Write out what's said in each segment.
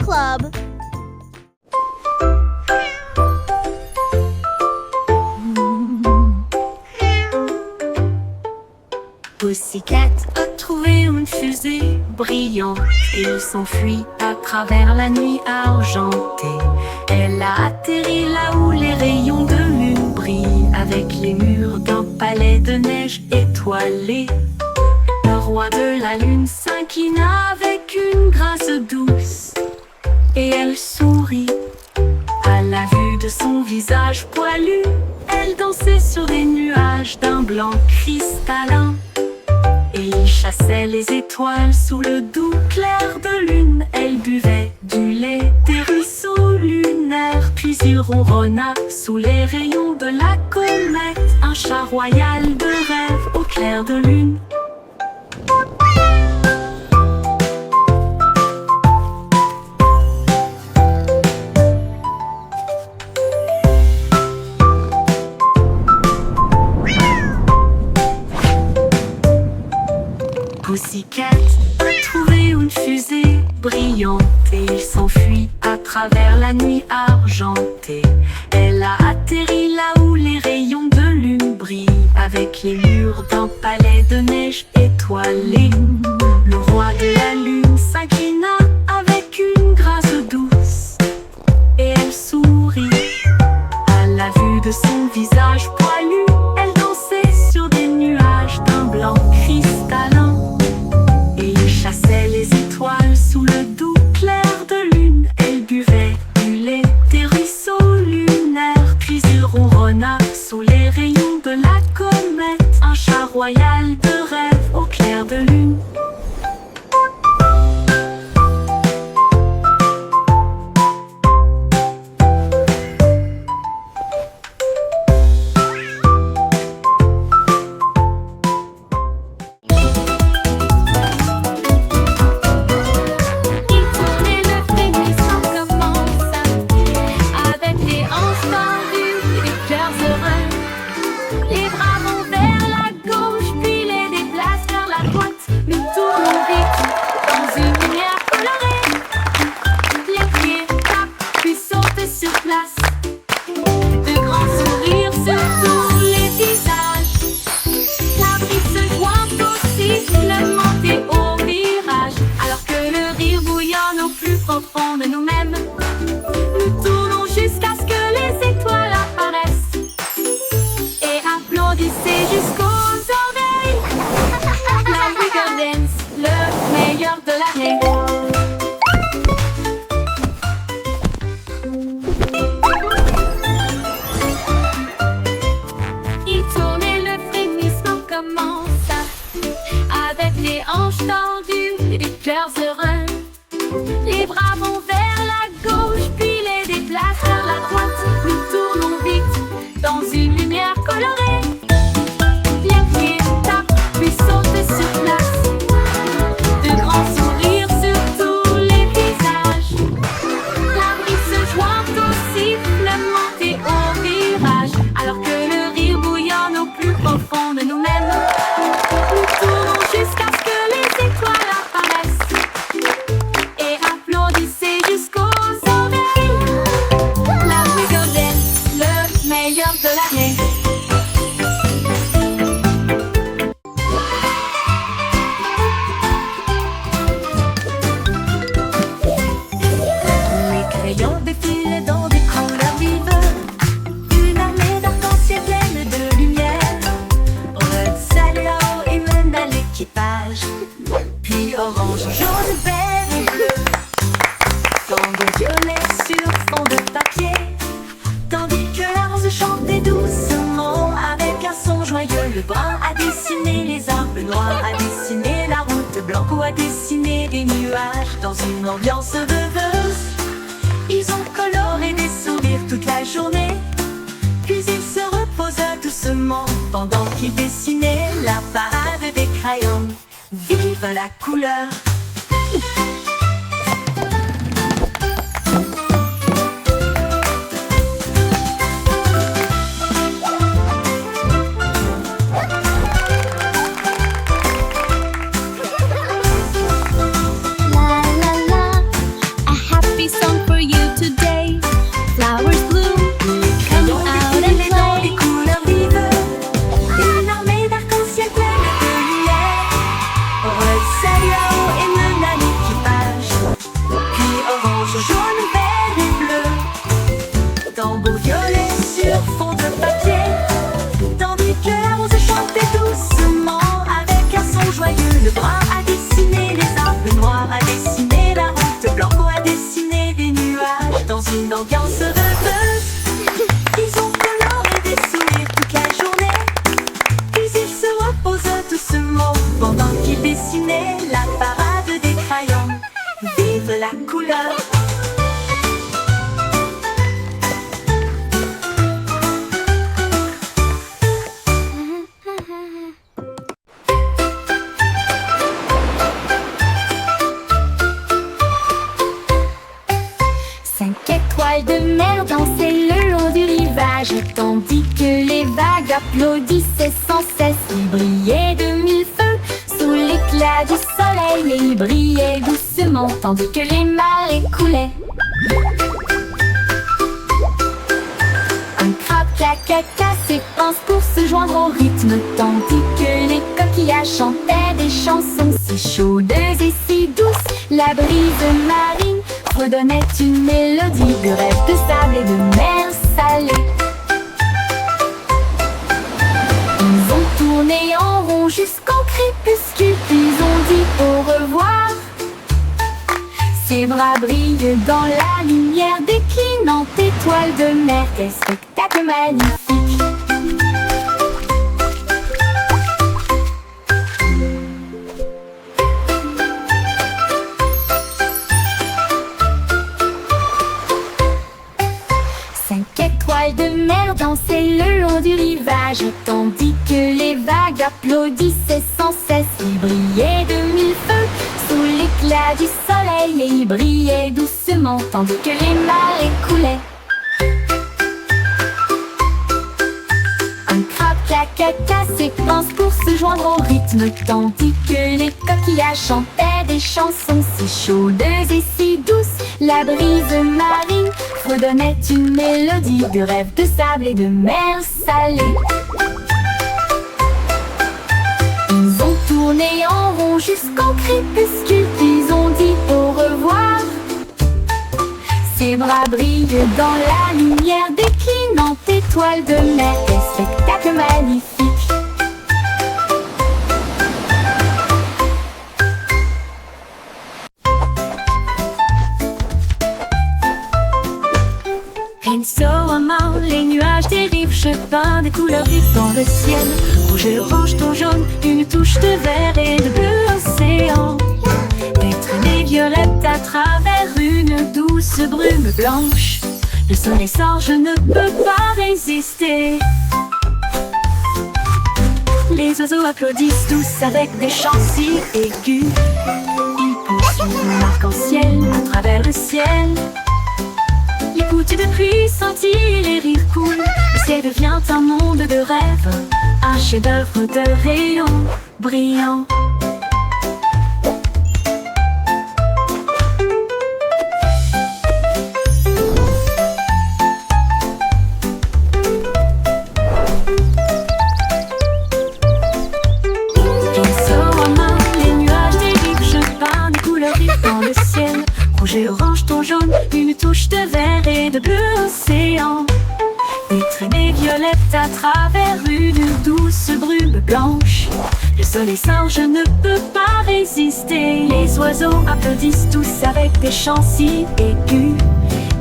Club. Pussycat a trouvé une fusée brillante. Il s'enfuit à travers la nuit argentée. Elle a atterri là où les rayons de lune brillent, avec les murs d'un palais de neige étoilé. Le roi de la lune s'inclina avec une grâce douce, et elle sourit à la vue de son visage poilu. Elle dansait sur des nuages d'un blanc cristallin, et il chassait les étoiles sous le doux clair de lune. Elle buvait du lait des ruisseaux lunaires, puis il ronronna sous les rayons de la comète, un chat royal de rêve au clair de lune. Pussycat a trouvé une fusée brillante, et il s'enfuit à travers la nuit argentée. Elle a atterri là où les rayons de lune brillent, avec les murs d'un palais de neige étoilé. Le roi de la lune s'inclina avec une grâce douce, et elle sourit à la vue de son visage poilu. Elle dansait sur des nuages d'un blanc cristallin, chassait les étoiles sous le doux clair de lune. Elle buvait du lait des ruisseaux lunaires, puis il ronronna sous les rayons de la comète, un chat royal de rêve au clair de lune. De nous-mêmes, nous tournons jusqu'à ce que les étoiles apparaissent, et applaudissez jusqu'aux oreilles. La Wiggle Dance, le meilleur de l'année. Il tourne et le frémissement commence, avec les hanches tendues et des cœurs heureux. Les bras vont vers la gauche, puis les déplacent vers la droite. Nous tournons vite dans une lumière colorée. Les pieds tapent, puis sautent sur place. De grands sourires sur tous les visages. La brise se joint au siffle, monter au virage, alors que le rire bouillonne au plus profond de nous-mêmes. Nous tournons jusqu'à ce que les étoiles apparaissent, et applaudissez jusqu'aux oreilles. La Wiggle Dance, le meilleur de l'année. Les crayons défilent dans des couleurs vives, une armée d'arc-en-ciel pleine de lumière. Red, salut là-haut et mène à l'équipage, puis orange, jaune, vert et bleu, tendons violet sur fond de papier, tandis que la rose chantait doucement avec un son joyeux. Le brun a dessiné les arbres, noirs a dessiné la route, blanc a dessiné des nuages dans une ambiance rêveuse. Ils ont coloré des sourires toute la journée, puis ils se reposent doucement pendant qu'ils dessinaient la parade des crayons. Vive la couleur! La la la, a happy tandis que les vagues applaudissaient sans cesse. Il brillait de mille feux sous l'éclat du soleil, et il brillait doucement tandis que les marées coulaient. Un crabe cacaca s'épanse pour se joindre au rythme, tandis que les coquillages chantaient des chansons si chaudes et si douces. La brise marine redonnait une mélodie de rêve, de sable et de mer salée. Ils ont tourné en rond jusqu'au crépuscule, puis ont dit au revoir. Ses bras brillent dans la lumière déclinante étoile de mer. Quel spectacle magnifique! De mer dansait le long du rivage, tandis que les vagues applaudissaient sans cesse. Il brillait de mille feux sous l'éclat du soleil, et il brillait doucement tandis que les marées coulaient. Un crabe cacaca s'épanse pour se joindre au rythme, tandis que les coquillages chantaient des chansons si chaudes et si douces. La brise marine redonnait une mélodie de rêve, de sable et de mer salée. Ils ont tourné en rond jusqu'au crépuscule, puis ont dit au revoir. Ses bras brillent dans la lumière déclinante étoile de mer. Quel spectacle magnifique! Rinceau-Amand, les nuages dérivent, je peins des couleurs vives dans le ciel. Rouge, orange, ton jaune, une touche de vert et de bleu océan. Des traînées violettes à travers une douce brume blanche. Le soleil sort, je ne peux pas résister. Les oiseaux applaudissent tous avec des chants si aigus. Ils poursuivent l'arc-en-ciel à travers le ciel. Les gouttes de pluie scintillent, les rires coulent. Le ciel devient un monde de rêve, un chef-d'œuvre de rayons brillants. Rinceau-Amand, les nuages dérivent, je peins des couleurs vives dans le ciel. Rouge et orange, ton jaune, une touche de vert et de bleu océan. Des traînées violettes à travers une douce brume blanche. Le soleil sort, je ne peux pas résister. Les oiseaux applaudissent tous avec des chants si aigus.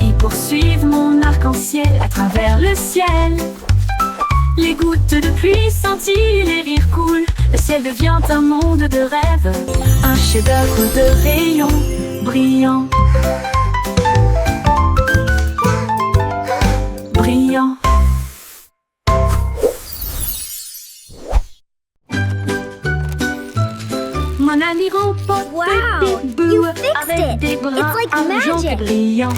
Ils poursuivent mon arc-en-ciel à travers le ciel. Les gouttes de pluie scintillent, les rires coulent. Le ciel devient un monde de rêve, un chef-d'œuvre de rayons brillants. Brillant. Mon ami remporte des bouts avec des bras argent et brillants.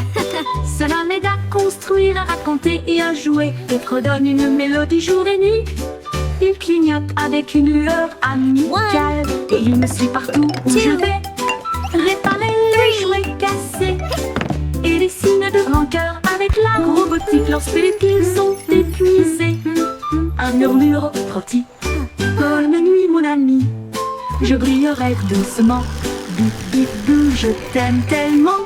Cela m'aide à construire, à raconter et à jouer, et redonne une mélodie jour et nuit. Il clignote avec une lueur amicale, et il me suit partout où je vais. Réparer les jouets cassés et les signes de rancœur avec la robotique lorsque les piles sont épuisés. Un murmure petit, bonne nuit mon ami, je brillerai doucement. Bip bip bou, je t'aime tellement.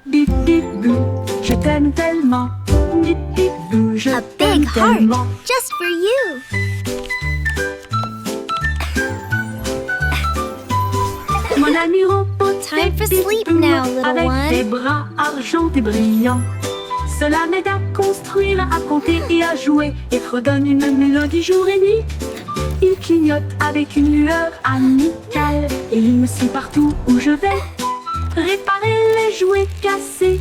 Bip bip bou, je t'aime tellement. Bip bip bou, je t'aime tellement. Just for you. Mon ami robot, Time for sleep now, little avec one. des bras argentés brillants. Cela m'aide à construire, à compter et à jouer, et redonne une mélodie jour et nuit. Il clignote avec une lueur amicale, et il me suit partout où je vais. Réparer les jouets cassés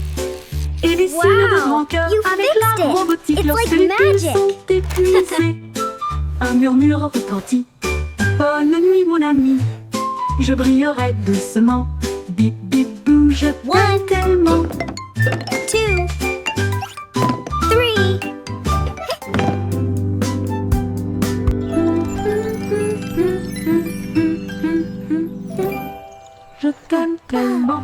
et les signes de rancœur you avec fixed la it. robotique It's lorsque like les piles magic. sont épuisées. Un murmure retentit. Bonne nuit mon ami, je brillerai doucement. Bip bip bou, je t'aime tellement. 2, 3. Je t'aime tellement.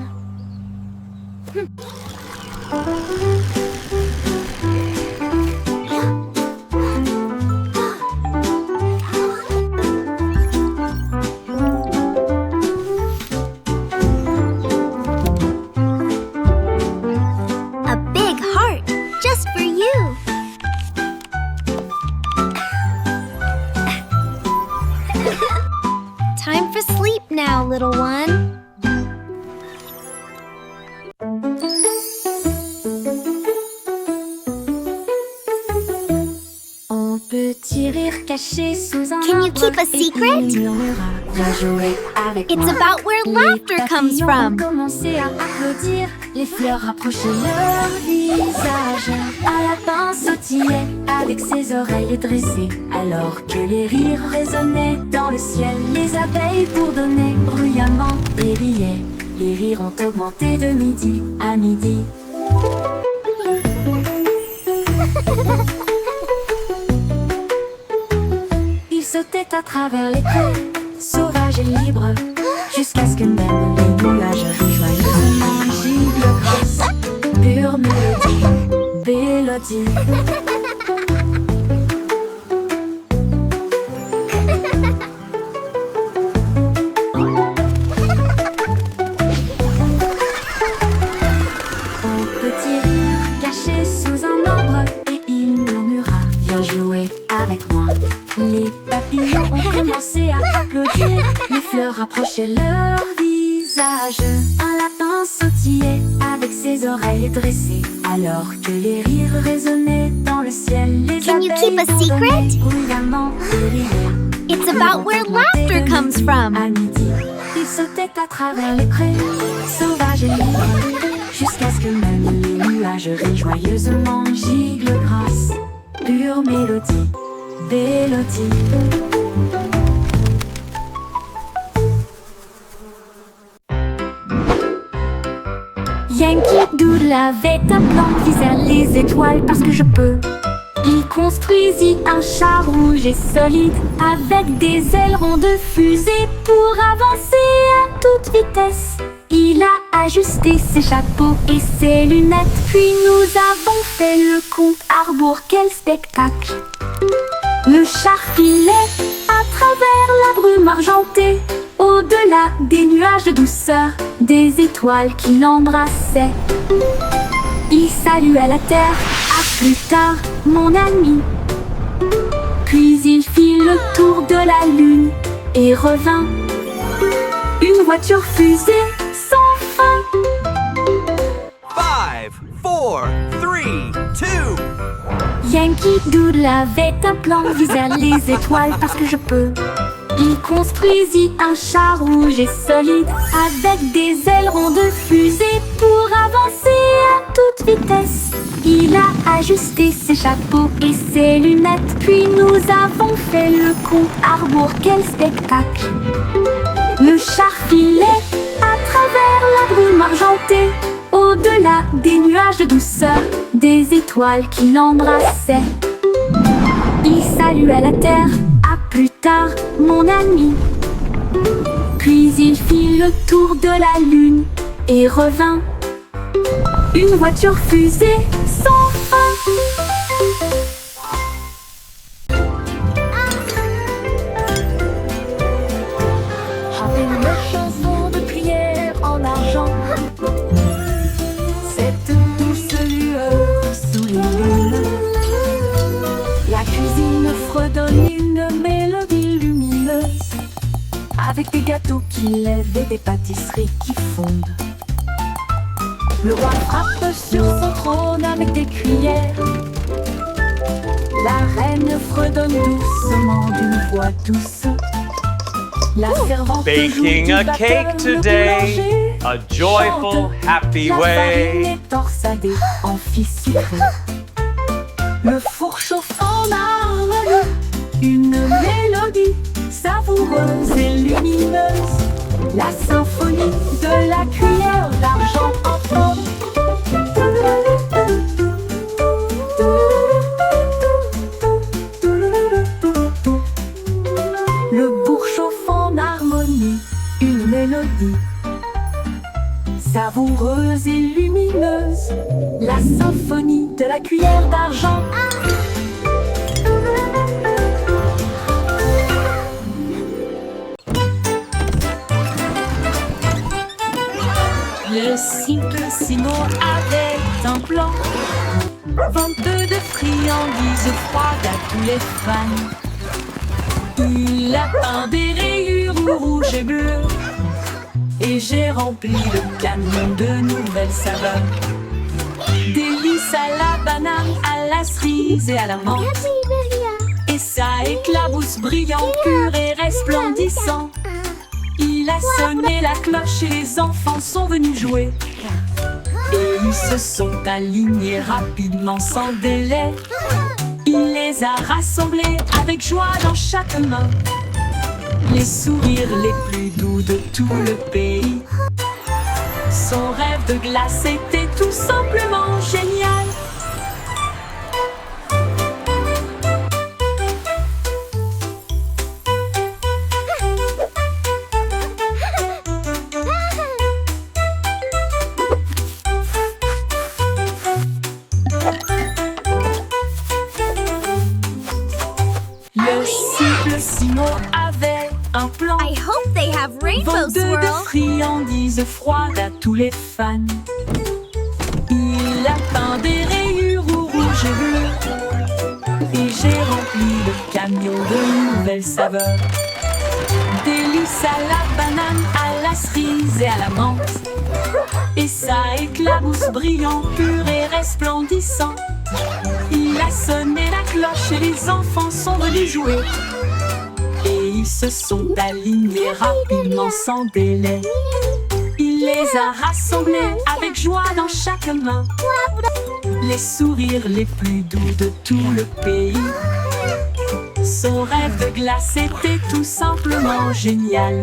A big heart just for you. Time for sleep now, little one. Un petit rire caché sous un Can you arbre keep a et secret? il murmura, viens jouer avec It's moi. about where Les laughter comes papillons from. ont commencé à applaudir, les fleurs rapprochaient leur visage. Un lapin sautillait avec ses oreilles dressées, alors que les rires résonnaient dans le ciel. Les abeilles bourdonnaient bruyamment et riaient. Les rires ont augmenté de midi à midi. Il sautait à travers les prés, sauvage et libre, jusqu'à ce que même les nuages joyeusement gibent grâce. Pure mélodie, mélodie. Un petit rire caché sous un arbre et il murmura, viens jouer avec moi. Les papillons ont commencé à applaudir, les fleurs rapprochaient leur visage. Un lapin sautillait avec ses oreilles dressées, alors que les rires résonnaient dans le ciel. Les Can you keep a abeilles secret? bourdonnaient bruyamment et riaient. It's about where laughter comes from. À midi, il sautait à travers les prés, sauvage et libre, jusqu'à ce que même les nuages rient joyeusement giclent grâce. Pure mélodie, mélodie. Yankee Doodle avait un plan, visait les étoiles parce que je peux. Il construisit un char rouge et solide avec des ailerons de fusée pour avancer à toute vitesse. Il a ajusté ses chapeaux et ses lunettes, puis nous avons fait le compte à rebours. Quel spectacle! Le char filait à travers la brume argentée, au-delà des nuages de douceur, des étoiles qui l'embrassaient. Il saluait la terre, à plus tard, mon ami. Puis il fit le tour de la lune et revint. Une voiture fusée sans fin. 5, 4, 3, 2. Yankee Doodle avait un plan, visait les étoiles parce que je peux. Il construisit un char rouge et solide avec des ailerons de fusée pour avancer à toute vitesse. Il a ajusté ses chapeaux et ses lunettes, puis nous avons fait le compte à rebours. Quel spectacle! Le char filait à travers la brume argentée, au-delà des nuages de douceur, des étoiles qui l'embrassaient. Il saluait la terre, à plus tard, mon ami. Puis il fit le tour de la lune et revint. Une voiture fusée sans fin. Avec une chanson de prière en argent, cette douce lueur sous les lunes, la cuisine fredonne une mélodie lumineuse, avec des gâteaux qui lèvent et des pâtisseries qui fondent. Le roi frappe sur son trône avec des cuillères. La reine fredonne doucement d'une voix douce. La servante Baking joue a du cake batteur, le today, boulanger a joyful, chante. happy La farine way. est torsadée en fils sucré. Le four chauffe en harmonie, une mélodie savoureuse et lumineuse. La symphonie de la cuillère d'argent en fond. Le bourg chauffe en harmonie, une mélodie savoureuse et lumineuse. La symphonie de la cuillère d'argent. Le Simplissimo avait un plan, vente de friandises froides à tous les fans. Il a peint des rayures rouges et bleues, et j'ai rempli le camion de nouvelles saveurs. Délices à la banane, à la cerise et à la menthe. Et ça éclabousse brillant, pur et resplendissant. Il a sonné la cloche et les enfants sont venus jouer. Et ils se sont alignés rapidement sans délai. Il les a rassemblés avec joie dans chaque main. Les sourires les plus doux de tout le pays. Son rêve de glace était tout simplement génial. Le Simplissimo avait un plan. I hope they have rainbow Vente de swirl. friandises froides à tous les fans. Il a peint des rayures rouges et bleues. Et j'ai rempli le camion de nouvelles saveurs. Délices à la banane, à la cerise et à la menthe. Et ça éclabousse brillant, pur et resplendissant. Il a sonné la cloche et les enfants sont venus jouer. Et ils se sont alignés rapidement sans délai. Il les a rassemblés avec joie dans chaque main. Les sourires les plus doux de tout le pays. Son rêve de glace était tout simplement génial.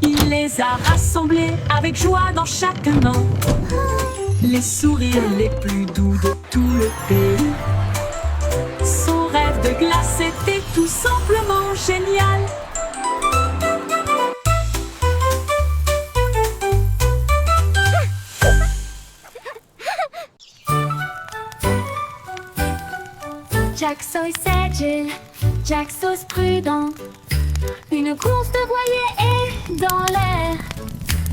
Il les a rassemblés avec joie dans chaque main. Les sourires les plus doux de tout le pays. Son rêve de glace était tout simplement génial. Jack Sauce agile, Jack Sauce prudent. Une course de voilier est dans l'air.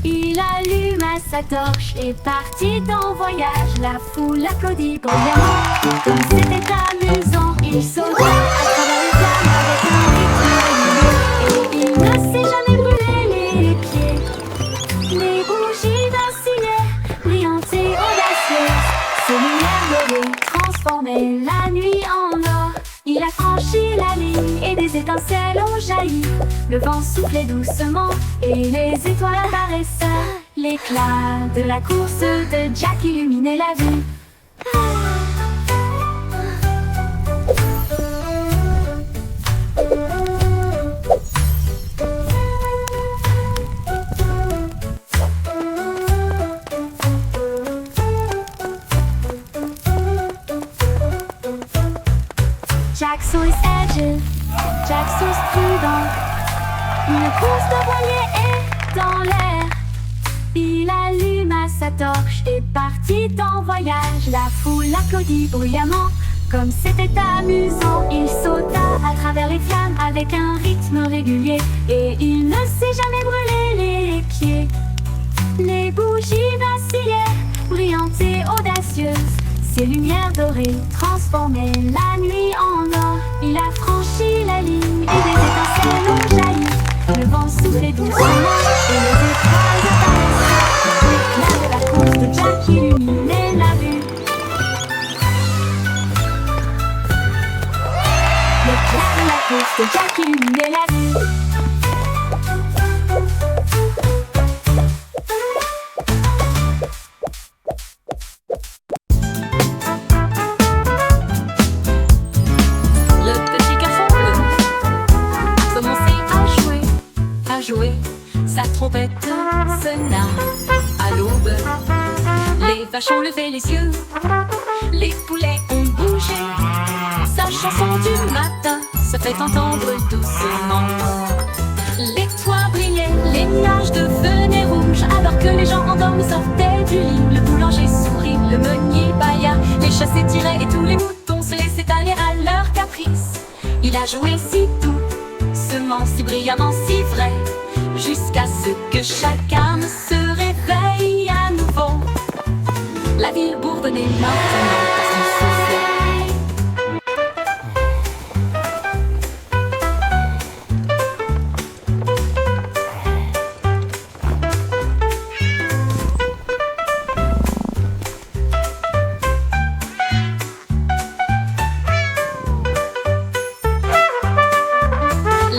Il alluma sa torche et partit en voyage. La foule applaudit bruyamment. Comme c'était amusant, il sauta à travers les flammes avec un rythme régulier. Et il ne s'est jamais brûlé les pieds. Les bougies vacillaient, brillantes et audacieuses. Ses lumières dorées transformaient la nuit en or. Il a franchi la ligne et des étincelles ont jailli. Le vent soufflait doucement et les étoiles apparaissaient. L'éclat de la course de Jack illuminait la vue. Jack Sauce agile, Jack Sauce prudent. Une course de voilier est dans l'air. Il alluma sa torche et partit en voyage. La foule applaudit bruyamment. Comme c'était amusant, il sauta à travers les flammes avec un rythme régulier. Et il ne s'est jamais brûlé les pieds. Les bougies vacillaient, brillantes et audacieuses. Ses lumières dorées transformaient la nuit en or. Il a franchi la ligne et des étincelles ont jailli. Le vent soufflait doucement et les étoiles apparaissaient. L'éclat de la course de Jack illuminait la vue. L'éclat de la course de Jack illuminait la vue. vaches ont levé les yeux, les poulets ont bougé. Sa chanson du matin se fait entendre doucement. Les toits brillaient, les nuages devenaient rouges, alors que les gens endormis sortaient du lit. Le boulanger sourit, le meunier bâilla, les chats s'étiraient et tous les moutons se laissaient aller à leur caprice. Il a joué si doucement, si brillamment, si vrai, jusqu'à ce que chacun se réveille à nouveau. La ville bourdonnait maintenant parce qu'il soufflait.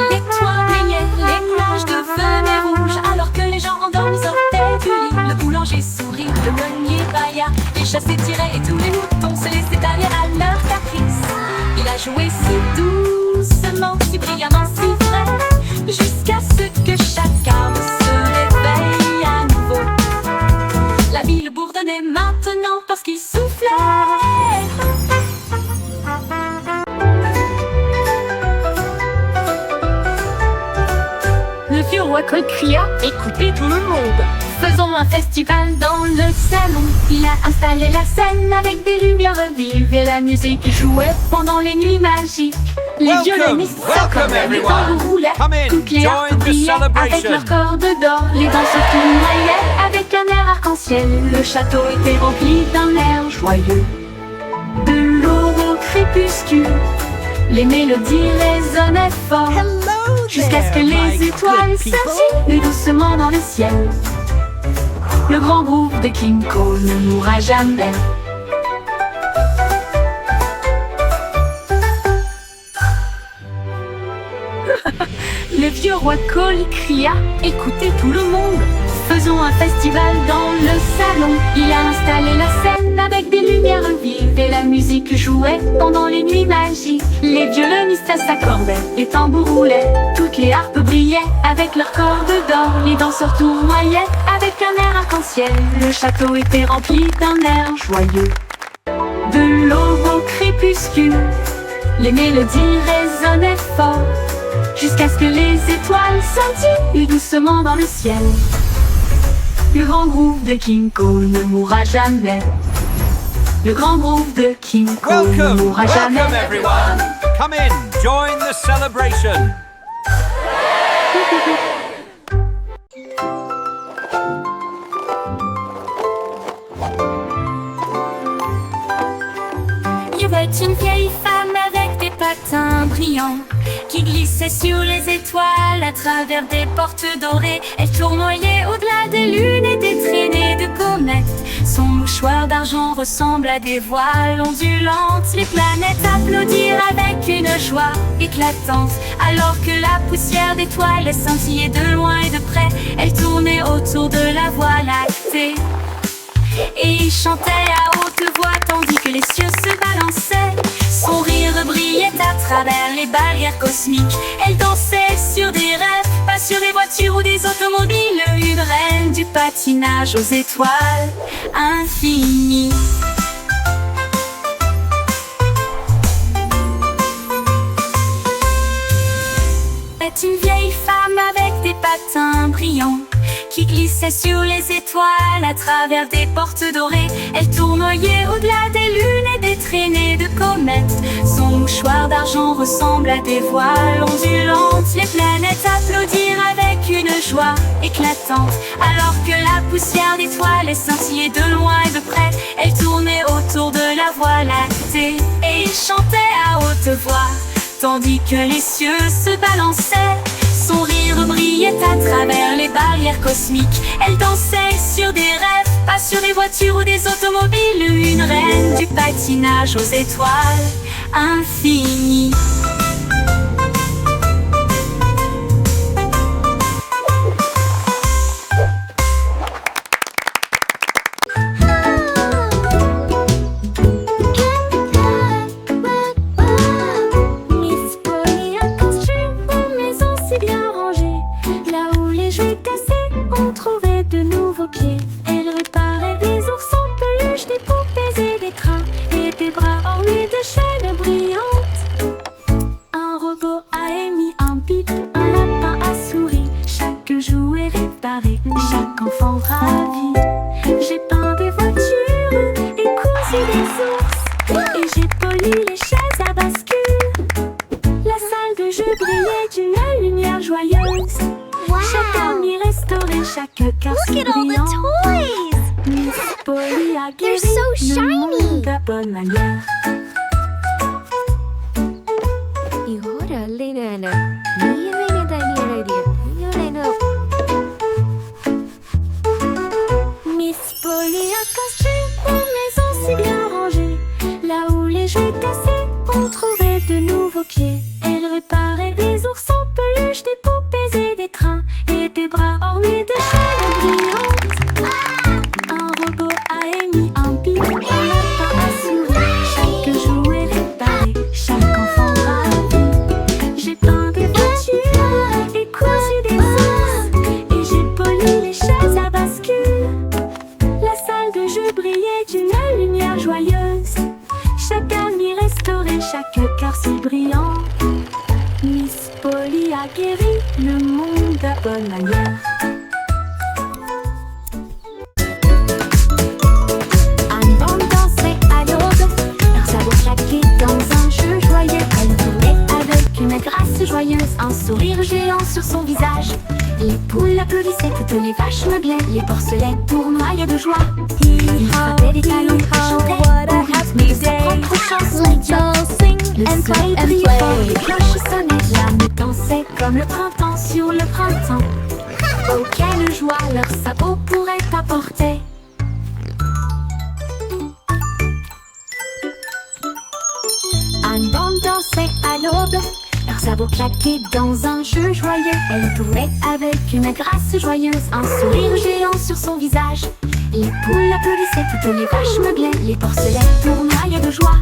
Les toits brillaient, les nuages devenaient rouges, alors que les gens endormis sortaient du lit. Le boulanger sourit, le meunier bâilla, les chats s'étiraient et tous les moutons se laissaient aller à leur caprice. Il a joué si doucement, si brillamment, si vrai, jusqu'à ce que chacun se réveille à nouveau. La ville bourdonnait maintenant parce qu'il soufflait. Le vieux roi Cole cria, écoutez tout le monde. Faisons un festival dans le salon. Il a installé la scène avec des lumières vives et la musique jouait pendant les nuits magiques. Les violonistes s'accordaient, les tambours roulaient, toutes les harpes brillaient avec leurs cordes d'or. Les danseurs tournoyaient avec un air arc-en-ciel. Le château était rempli d'un air joyeux. De l'aube au crépuscule, les mélodies résonnaient fort, jusqu'à ce que les étoiles scintillent doucement dans le ciel. Le grand groupe de King Cole ne mourra jamais. Le vieux roi Cole cria, écoutez tout le monde. Faisons un festival dans le salon. Il a installé la scène avec des lumières vives et la musique jouait pendant les nuits magiques. Les violonistes s'accordaient, les tambours roulaient, toutes les harpes brillaient avec leurs cordes d'or. Les danseurs tournoyaient avec un air arc-en-ciel. Le château était rempli d'un air joyeux. De l'aube au crépuscule, les mélodies résonnaient fort, jusqu'à ce que les étoiles scintillent doucement dans le ciel. Le grand groupe de King Cole ne mourra jamais. Le grand groupe de King Cole ne mourra jamais. Welcome everyone. Come in, join the celebration. Il y avait une vieille femme avec des patins brillants qui glissait sur les étoiles à travers des portes dorées. Elle tournoyait au-delà des lunes et des traînées de comètes. Son mouchoir d'argent ressemble à des voiles ondulantes. Les planètes applaudirent avec une joie éclatante, alors que la poussière d'étoiles scintillait de loin et de près. Elle tournait autour de la Voie lactée et chantait à haute voix tandis que les cieux se balançaient. Son rire brillait à travers les barrières cosmiques. Elle dansait sur des rêves, pas sur des voitures ou des automobiles. Une reine du patinage aux étoiles infinies. C'est une vieille femme avec des patins brillants qui glissait sur les étoiles à travers des portes dorées. Elle tournoyait au-delà des lunes et des traînées de comètes. Son mouchoir d'argent ressemble à des voiles ondulantes. Les planètes applaudirent avec une joie éclatante, alors que la poussière d'étoiles scintillait de loin et de près. Elle tournait autour de la Voie lactée et chantait à haute voix tandis que les cieux se balançaient. Son rire brillait à travers les barrières cosmiques. Elle dansait sur des rêves, pas sur des voitures ou des automobiles. Une reine du patinage aux étoiles infinies. Miss Polly a construit une maison si bien rangée. Là où les jouets cassés ont trouvé de nouveaux pieds. Elle réparait des ours en peluche chaque garçon Look at all brillant. the toys! Miss Polly a guéri so le shiny. monde à bonne manière. Miss Polly a construit une maison si bien rangée. Là où les jouets cassés, on trouvait de nouveaux pieds. Elle réparait des ours en peluche, des poupées et des trains, et des bras ornés de chaînes brillantes. Un robot a émis un bip, un lapin a souri. Chaque jouet réparé, chaque enfant ravi. J'ai peint des voitures et cousu des ours, et j'ai poli les chaises à bascule. La salle de jeu brillait d'une lumière joyeuse. Chaque ami restauré, chaque cœur si brillant. Miss Polly a guéri le monde à bonne manière. Un bande dansait à l'aube, leurs sabots claquaient dans un jeu joyeux. Elle tournait avec une grâce joyeuse, un sourire géant sur son visage. Les poules applaudissaient, toutes les vaches meuglaient, les porcelets tournoyaient de joie. Ils frappaient des talons et chantaient au rythme de sa propre chanson Let's idiote. all sing Le and clap soleil and brillait fort, les play. cloches sonnaient, l'âme dansait comme le printemps sur le printemps. Oh, quelle joie leurs sabots pourraient apporter. Un bande dansait à l'aube, leurs sabots claquaient dans un jeu joyeux. Elle tournait avec une grâce joyeuse, un sourire géant sur son visage. Les poules applaudissaient, toutes les vaches meuglaient, les porcelets tournoyaient de joie.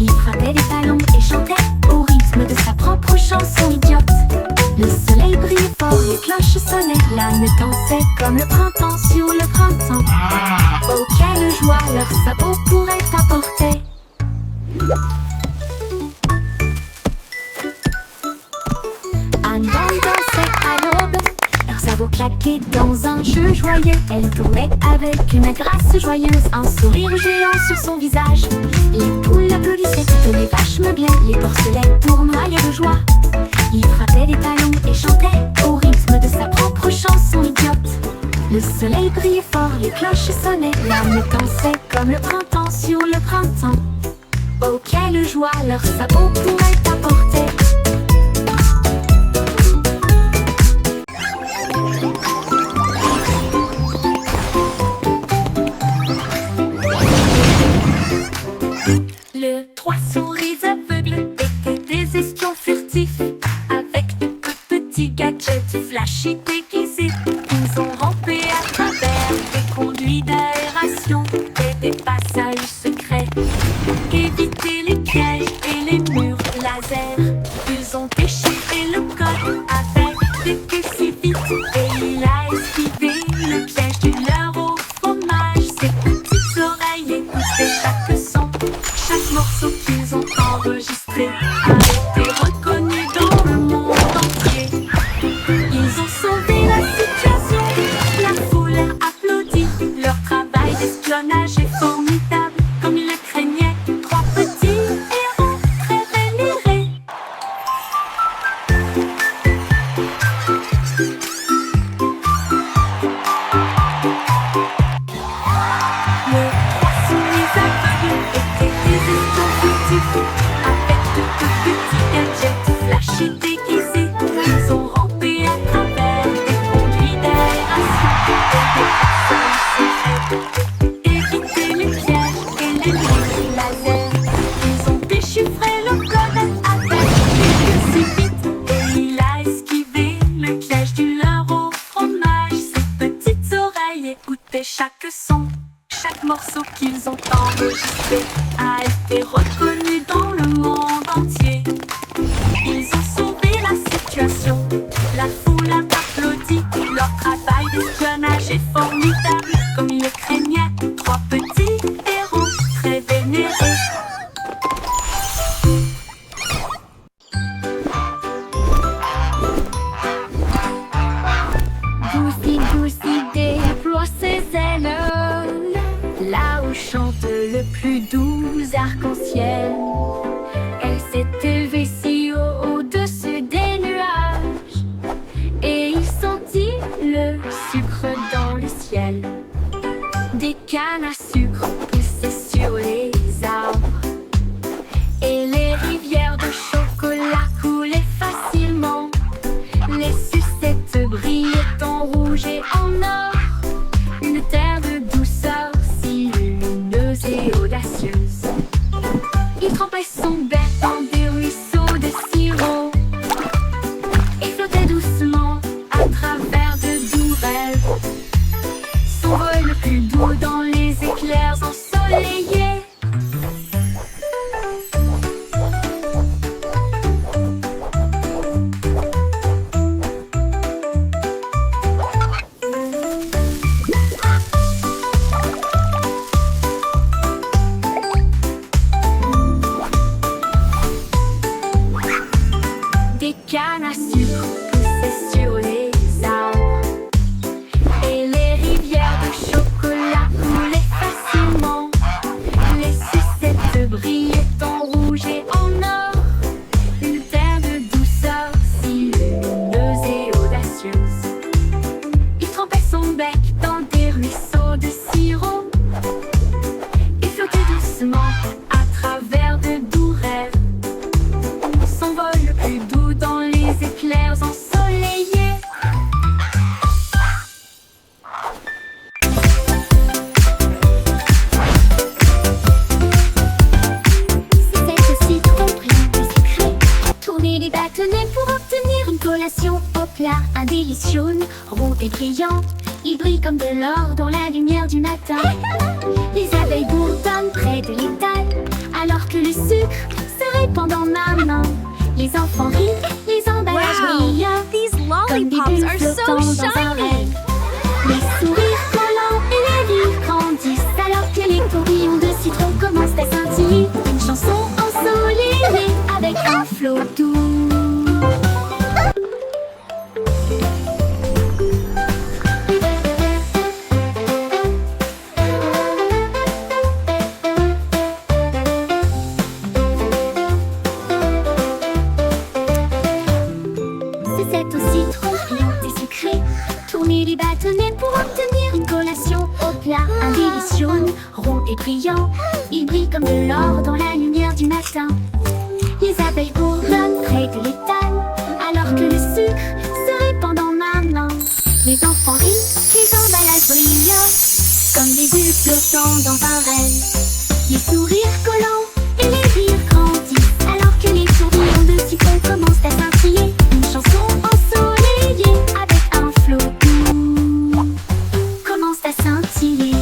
Il frappait des talons et chantait au rythme de sa propre chanson idiote. Le soleil brillait fort, les cloches sonnaient, l'âme dansait comme le printemps sur le printemps. Oh, quelle joie leurs sabots pourraient apporter. Un bande dansait à l'aube, leurs sabots claquaient dans un jeu joyeux. Elle tournait avec une grâce joyeuse, un sourire géant sur son visage. Les poules applaudissaient, toutes les vaches meuglaient, les porcelets tournoyaient de joie. Il frappait des talons et chantait au rythme de sa propre chanson idiote. Le soleil brillait fort, les cloches sonnaient, l'âme dansait comme le printemps sur le printemps. Oh, quelle joie leurs sabots pourraient apporter. Le trois souris aveugles étaient des espions furtifs, avec de petits gadgets flashy déguisés. Ils ont rampé à travers des conduits d'aération et des passages secrets, évité les pièges et les murs laser. Ils ont déchiré le code avec des queues si vite, et il a esquivé le piège du leurre au fromage. Ses petites oreilles écoutaient chaque son, chaque morceau qu'ils ont enregistré a été reconnu dans le monde entier. Ils ont sauvé la situation, la foule a applaudi. Leur travail d'espionnage est formidable, comme ils le craignaient. Trois petits héros très vénérés. Les trois souris aveugles étaient des espions furtifs, avec de petits gadgets flashy déguisés. Ils ont rampé à travers des conduits d'aération et des passages secrets, évité les pièges et les murs laser. Ils ont déchiffré le code avec des queues si vite, et il a esquivé le piège du leurre au fromage. Ses petites oreilles écoutaient chaque son, chaque morceau qu'ils ont enregistré a été reconnu dans le monde entier. Ils ont sauvé la situation, la foule a applaudi. Leur travail d'espionnage est formidable, comme ils le craignaient. Trois petits héros très vénérés. Goosey, Goosey déploie ses ailes, là où chante le plus doux arc-en-ciel. Elle s'est élevée si haut au-dessus des nuages, et il sentit le sucre clairs ensoleillés. C'est aussi trop brillant et secret. Tournez les bâtonnets pour obtenir une collation au plat. Un délice jaune, rond et brillant. Il brille comme de l'or dans la lumière du matin. Les abeilles bourdonnent près de l'étal, alors que le sucre se répand dans ma main. Les enfants rient, les emballages Wow, brillent these comme des lollipops bulles are so flottant dans un shiny. rêve. Les sourires collants et les rires grandissent, alors que les tourbillons de citron commencent à scintiller. Une chanson ensoleillée avec un flot doux. C'est aussi trop brillant et secret. Tournez les bâtonnets pour obtenir une collation au plat. Un délice jaune, rond et brillant. Il brille comme de l'or dans la lumière du matin. Les abeilles bourdonnent près de l'étal, alors que le sucre se répand dans ma main. Les enfants rient, les emballages brillent comme des bulles flottant dans un rêve. Les sourires collants et les rires grandissent, alors que les tourbillons de citron commencent à scintiller. Une chanson ensoleillée avec un flot doux commence à scintiller.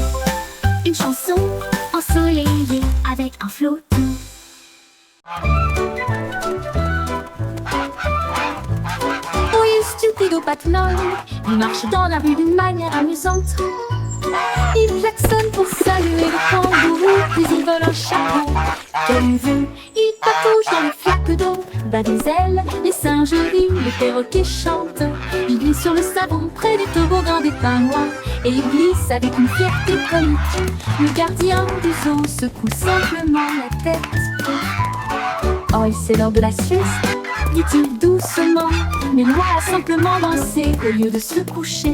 Une chanson ensoleillée avec un flot doux. Oui, stupido patnol, il marche dans la rue d'une manière amusante. Il klaxonne pour saluer le kangourou, puis il vole un chapeau. Quelle vue, il patouche dans les flaques d'eau, bat des ailes, les singes rient, les perroquets chantent. Il glisse sur le savon près du toboggan des pingouins, et il glisse avec une fierté comique. Le gardien du zoo secoue simplement la tête. Oh, c'est l'heure de la sieste, dit-il doucement, mais l'oie a simplement dansé au lieu de se coucher.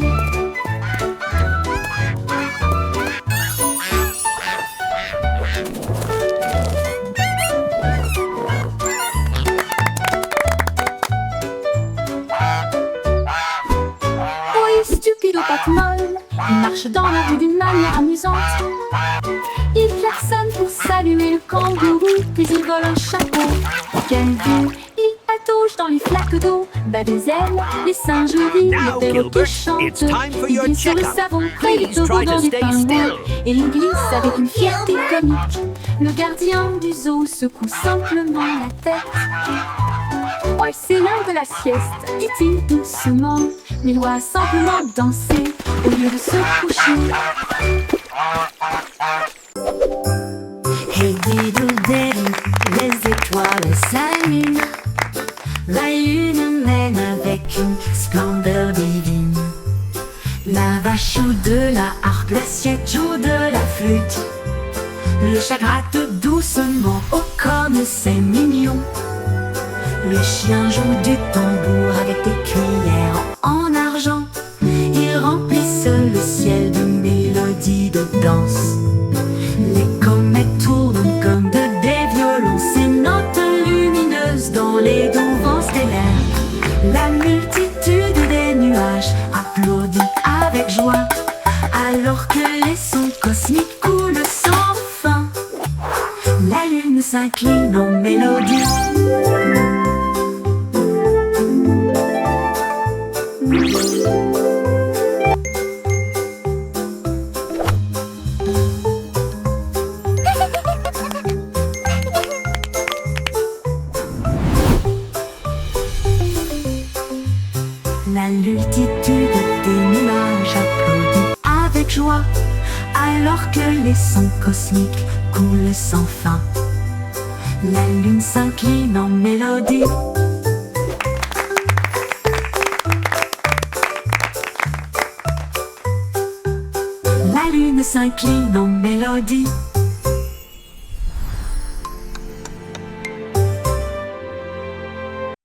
Stupido patmol, il marche dans la rue d'une manière amusante. Il klaxonne pour saluer le kangourou, puis il vole un chapeau. Quelle vue, il patauge dans les flaques d'eau, bat des ailes, les singes rient, Now, les perroquets Gilbert, chantent. it's time for Il your glisse sur le checkup. savon près du Please try toboggan to des stay pingouins, still. et il glisse avec une fierté comique. Le gardien du zoo secoue simplement la tête. Oh, c'est l'heure de la sieste, dit-il doucement, mais il doit simplement danser au lieu de se coucher. Hey diddle diddle, les étoiles s'allument. La lune mène avec une splendeur divine. La vache joue de la harpe, l'assiette joue de la flûte. Le chat gratte doucement, oh comme c'est mignon. Le chien joue du tambour avec des cuillères en argent. Ils remplissent le ciel de mélodies de danse. Les comètes tournent comme des violons, ces notes lumineuses dans les doux vents stellaires. La multitude des nuages applaudit avec joie, alors que les sons cosmiques coulent sans fin. La lune s'incline en mélodie. La multitude des nuages applaudit avec joie, alors que les sons cosmiques coulent sans fin. La lune s'incline en mélodie. La lune s'incline en mélodie.